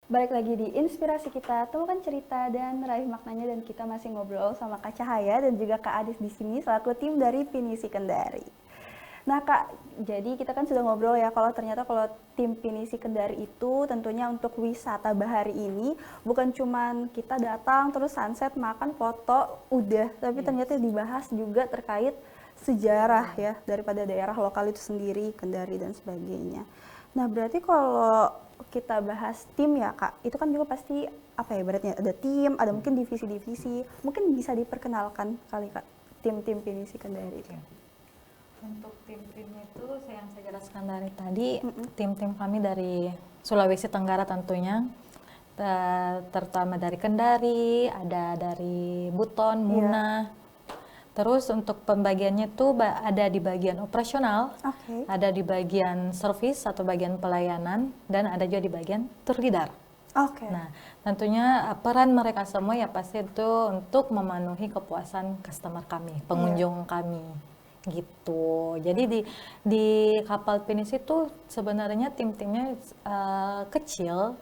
Balik lagi di Inspirasi Kita, temukan cerita dan raih maknanya, dan kita masih ngobrol sama Kak Cahaya dan juga Kak Adis di sini selaku tim dari Pinisi Kendari. Nah Kak, jadi kita kan sudah ngobrol ya kalau ternyata kalau tim Pinisi Kendari itu tentunya untuk wisata bahari ini bukan cuman kita datang terus sunset, makan, foto, udah, tapi ternyata dibahas juga terkait sejarah ya daripada daerah lokal itu sendiri, Kendari dan sebagainya. Nah, berarti kalau kita bahas tim ya Kak, itu kan juga pasti apa ya, berarti ada tim, ada mungkin divisi-divisi. Mungkin bisa diperkenalkan kali Kak, tim-tim Pinisi Kendari itu. Untuk tim-timnya itu yang saya jelaskan dari tadi, tim-tim kami dari Sulawesi Tenggara tentunya, terutama dari Kendari, ada dari Buton, Muna. Terus untuk pembagiannya tuh ada di bagian operasional, ada di bagian service atau bagian pelayanan, dan ada juga di bagian tour leader. Nah, tentunya peran mereka semua ya pasti itu untuk memenuhi kepuasan customer kami, pengunjung kami, gitu. Jadi di kapal Pinisi itu sebenarnya tim-timnya kecil,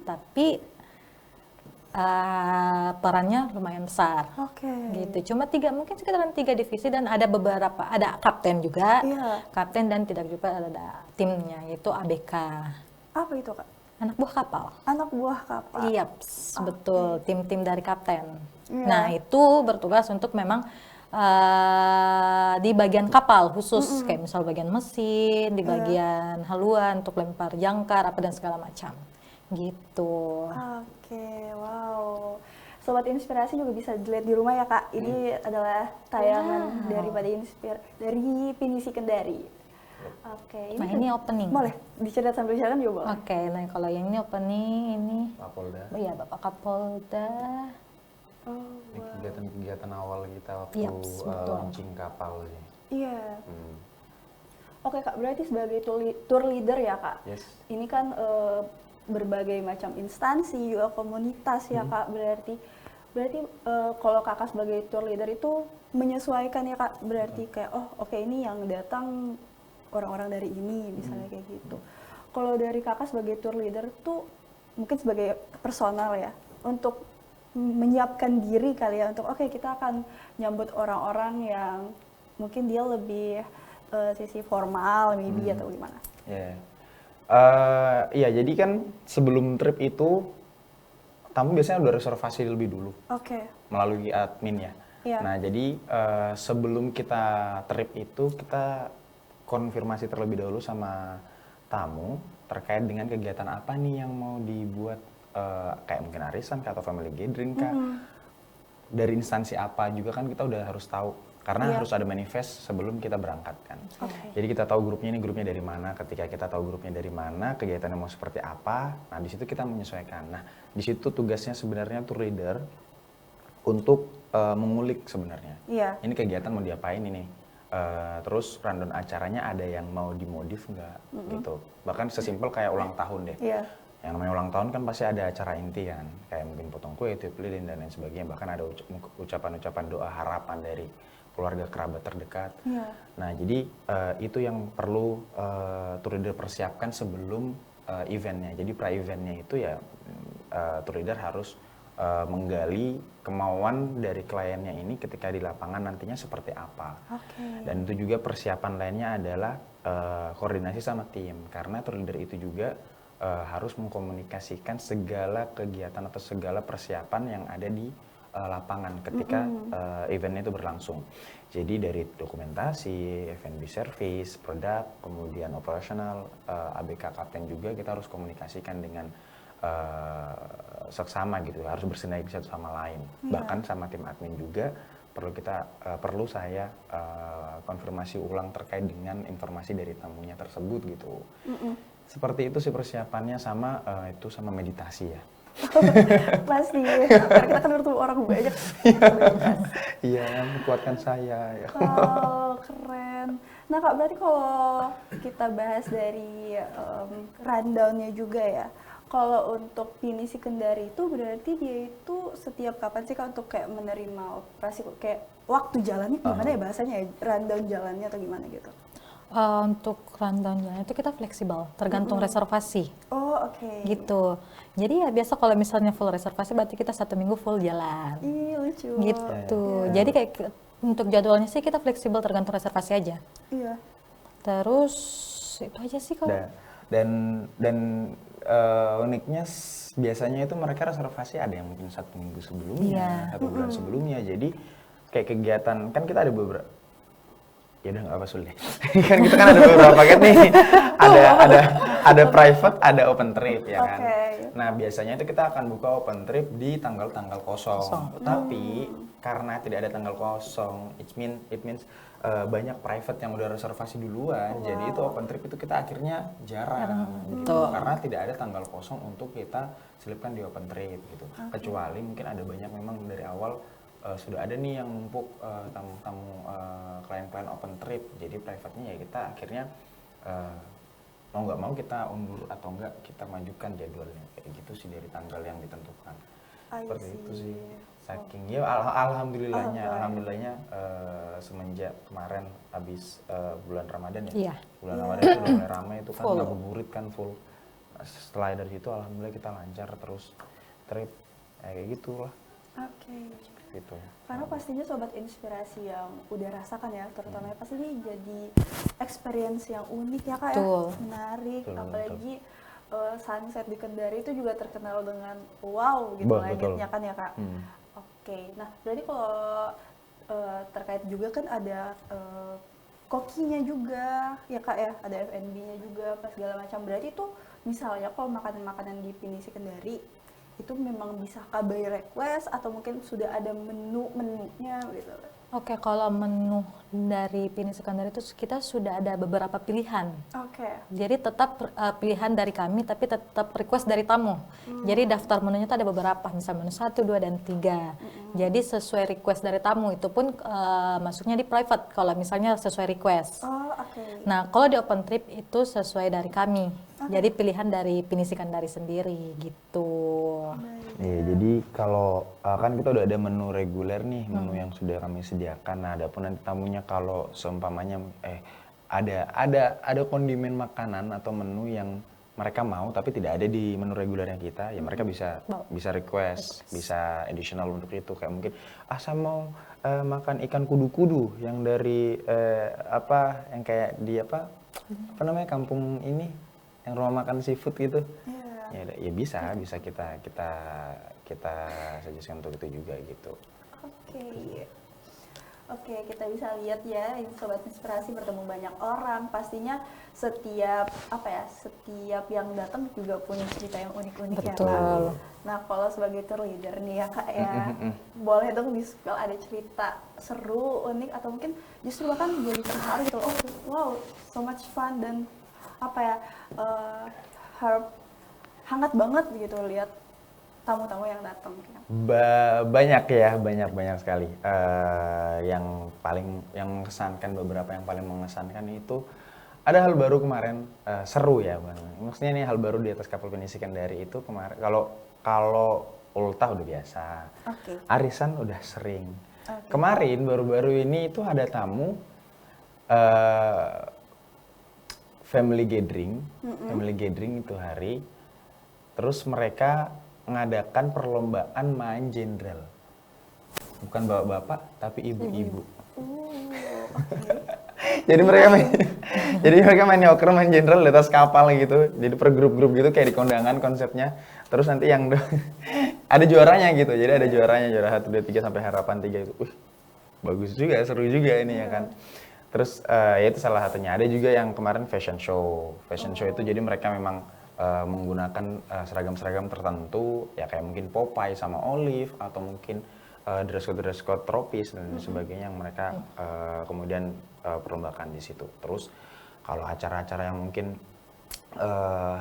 tapi perannya lumayan besar, gitu. Cuma mungkin sekitaran 3 divisi, dan ada beberapa, ada kapten juga, kapten, dan tidak juga ada timnya, yaitu ABK. Apa itu Kak? Anak buah kapal. Anak buah kapal. Iya, betul, tim-tim dari kapten. Nah, itu bertugas untuk memang di bagian kapal khusus, kayak misal bagian mesin, di bagian haluan untuk lempar jangkar apa dan segala macam. Gitu. Wow. Sobat Inspirasi juga bisa dilihat di rumah ya Kak. Ini adalah tayangan dari Pinisi Kendari. Ini opening. Boleh dicerita sambil jalan juga boleh. Nah kalau yang ini opening, ini Kapolda. Iya, Bapak Kapolda. Ini kegiatan-kegiatan awal kita waktu launching kapal sih. Iya. Oke Kak, berarti sebagai tour leader ya Kak. Yes. Ini kan berbagai macam instansi juga komunitas ya Kak, berarti kalau Kakak sebagai tour leader itu menyesuaikan ya Kak, berarti kayak ini yang datang orang-orang dari ini misalnya kayak gitu. Kalau dari Kakak sebagai tour leader tuh mungkin sebagai personal ya, untuk menyiapkan diri kali ya untuk kita akan nyambut orang-orang yang mungkin dia lebih sisi formal maybe atau gimana. Iya, jadi kan sebelum trip itu tamu biasanya udah reservasi lebih dulu melalui admin ya. Nah, jadi sebelum kita trip itu kita konfirmasi terlebih dahulu sama tamu terkait dengan kegiatan apa nih yang mau dibuat, kayak mungkin arisan atau family gathering kah, dari instansi apa juga kan kita udah harus tahu. Karena harus ada manifest sebelum kita berangkat kan. Jadi kita tahu grupnya dari mana. Ketika kita tahu grupnya dari mana, kegiatannya mau seperti apa, nah di situ kita menyesuaikan. Nah di situ tugasnya sebenarnya tour leader untuk mengulik sebenarnya. Ini kegiatan mau diapain ini. Terus rundown acaranya ada yang mau dimodif nggak gitu. Bahkan sesimpel kayak ulang tahun deh. Yang namanya ulang tahun kan pasti ada acara inti kan. Kayak mungkin potong kue, tiup lilin dan lain sebagainya. Bahkan ada ucapan-ucapan doa harapan dari keluarga kerabat terdekat. Nah, jadi itu yang perlu tour leader persiapkan sebelum eventnya. Jadi pra-eventnya itu ya tour leader harus menggali kemauan dari kliennya ini ketika di lapangan nantinya seperti apa. Dan itu juga persiapan lainnya adalah koordinasi sama tim. Karena tour leader itu juga harus mengkomunikasikan segala kegiatan atau segala persiapan yang ada di lapangan ketika eventnya itu berlangsung. Jadi dari dokumentasi, F&B service, produk, kemudian operasional, ABK kapten juga kita harus komunikasikan dengan seksama gitu, harus bersinergi satu sama lain. Bahkan sama tim admin juga perlu saya konfirmasi ulang terkait dengan informasi dari tamunya tersebut gitu. Seperti itu sih persiapannya, sama itu sama meditasi ya. Pasti, karena kita kan bertemu orang banyak. Iya, menguatkan saya. Keren. Nah Kak, berarti kalau kita bahas dari rundown-nya juga ya, kalau untuk Pinisi Kendari itu berarti dia itu setiap kapan sih Kak untuk kayak menerima operasi, kayak waktu jalannya gimana ya bahasanya ya, rundown jalannya atau gimana gitu? Untuk rundown jalan itu kita fleksibel, tergantung reservasi. Oh, oke. Gitu. Jadi ya biasa kalau misalnya full reservasi berarti kita 1 minggu full jalan. Ih, lucu. Gitu. Jadi kayak untuk jadwalnya sih kita fleksibel tergantung reservasi aja. Iya. Terus itu aja sih kalau. Dan uniknya biasanya itu mereka reservasi ada yang mungkin 1 minggu sebelumnya, 1 bulan sebelumnya. Jadi kayak kegiatan kan kita ada beberapa. Ya udah nggak apa sulit. Kan kita kan ada beberapa paket nih. Ada private, ada open trip ya kan. Nah biasanya itu kita akan buka open trip di tanggal-tanggal kosong. Tapi karena tidak ada tanggal kosong, it means banyak private yang udah reservasi duluan. Jadi itu open trip itu kita akhirnya jarang gitu. Karena tidak ada tanggal kosong untuk kita selipkan di open trip gitu. Kecuali mungkin ada banyak memang dari awal sudah ada nih yang numpuk tamu-tamu klien-klien open trip, jadi private-nya ya kita akhirnya mau nggak mau kita undur atau enggak kita majukan jadwalnya kayak gitu sih dari tanggal yang ditentukan. Seperti itu sih. Saking ya alhamdulillahnya semenjak kemarin habis bulan Ramadan ya. Bulan Ramadan itu udah mulai ramai itu kan ngabuburit kan full. Setelah dari situ alhamdulillah kita lancar terus trip kayak gitulah. Oke. Gitu. Karena pastinya sobat inspirasi yang udah rasakan ya, terutama pasti ini jadi experience yang unik ya Kak ya, menarik, apalagi sunset di Kendari itu juga terkenal dengan wow gitu langitnya kan ya Kak. Oke, nah berarti kalau terkait juga kan ada kokinya juga ya Kak ya, ada F&B-nya juga pas segala macam. Berarti itu misalnya kalau makanan-makanan di Pinisi Kendari itu memang bisa by request atau mungkin sudah ada menunya gitu. Oke, kalau menu dari Pinisi Kendari itu kita sudah ada beberapa pilihan. Jadi tetap pilihan dari kami tapi tetap request dari tamu. Jadi daftar menunya itu ada beberapa, misalnya menu 1, 2, dan 3. Jadi sesuai request dari tamu itu pun masuknya di private kalau misalnya sesuai request. Nah, kalau di open trip itu sesuai dari kami. Jadi pilihan dari Pinisi Kendari sendiri gitu. Iya, jadi kalau kan kita udah ada menu reguler nih, menu yang sudah kami sediakan. Nah, adapun nanti tamunya kalau seumpamanya ada kondimen makanan atau menu yang mereka mau tapi tidak ada di menu regulernya kita, ya mereka bisa request, bisa additional untuk itu. Kayak mungkin saya mau makan ikan kudu-kudu yang dari yang kayak di apa namanya kampung ini yang rumah makan seafood gitu. Ya bisa kita suggest untuk itu juga gitu. Oke, kita bisa lihat ya, sobat inspirasi bertemu banyak orang. Pastinya setiap yang datang juga punya cerita yang unik-unik ya Kak. Nah, kalau sebagai tour leader nih ya Kak ya, boleh dong di-spill ada cerita seru, unik atau mungkin justru bahkan jadi terharu gitu. Oh, wow, so much fun dan hangat banget gitu lihat tamu-tamu yang datang. Banyak sekali. Yang mengesankan, beberapa yang paling mengesankan itu ada hal baru kemarin, seru ya Bang. Maksudnya ini hal baru di atas kapal Pinisi Kendari itu kemarin. Kalau ultah udah biasa, arisan udah sering. Kemarin baru-baru ini itu ada tamu family gathering itu hari. Terus mereka mengadakan perlombaan main jenderal. Bukan bapak-bapak, tapi ibu-ibu. Jadi mereka main yoker, main jenderal di atas kapal gitu. Jadi per grup-grup gitu kayak di kondangan konsepnya. Terus nanti yang ada juaranya gitu. Jadi ada juaranya, juara 1, 2, 3 sampai harapan 3 itu. Bagus juga, seru juga ini ya kan. Terus ya itu salah satunya. Ada juga yang kemarin fashion show. Fashion show itu jadi mereka memang menggunakan seragam-seragam tertentu ya kayak mungkin Popeye sama Olive atau mungkin dress code tropis dan sebagainya yang mereka kemudian perlombakan di situ. Terus kalau acara-acara yang mungkin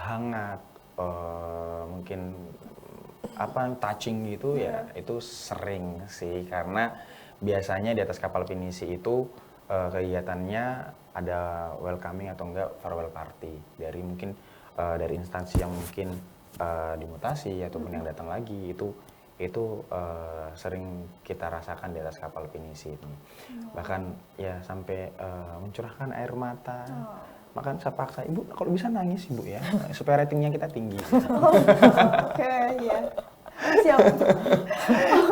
hangat, mungkin touching gitu ya itu sering sih karena biasanya di atas kapal Pinisi itu kegiatannya ada welcoming atau enggak farewell party dari mungkin dari instansi yang mungkin dimutasi ataupun yang datang lagi itu itu sering kita rasakan di atas kapal pinisi ini. Bahkan ya sampai mencurahkan air mata. Makan saya paksa, ibu kalau bisa nangis ibu ya, supaya ratingnya kita tinggi. Oke, ya. Siap.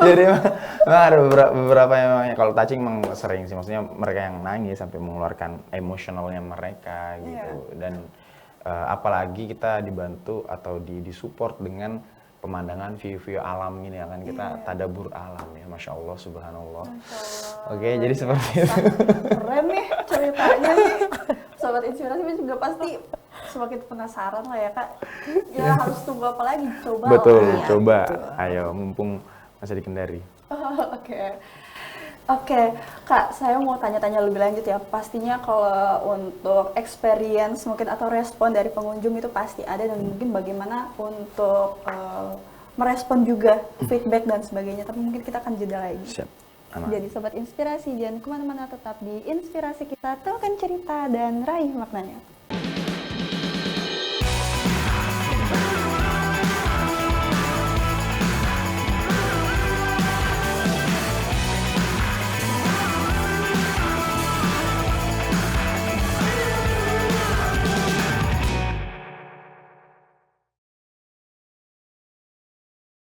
Jadi memang ada beberapa yang kalau touching memang sering sih, maksudnya mereka yang nangis sampai mengeluarkan emosionalnya mereka gitu. Dan apalagi kita dibantu atau disupport dengan pemandangan view-view alam ini ya kan, kita tadabur alam ya, Masya Allah, Subhanallah. Oke, jadi seperti itu. Keren nih ceritanya nih. Sobat Inspirasi juga pasti semakin penasaran lah ya Kak. Ya harus tunggu apa lagi, coba Betul, lah ya, coba. gitu. Ayo, mumpung masih di Kendari. Oke, Kak, saya mau tanya-tanya lebih lanjut ya. Pastinya kalau untuk experience mungkin atau respon dari pengunjung itu pasti ada, dan mungkin bagaimana untuk merespon juga feedback dan sebagainya. Tapi mungkin kita akan jeda lagi. Siap. Aman. Jadi Sobat Inspirasi, jangan kemana-mana, tetap di Inspirasi Kita, temukan cerita dan raih maknanya.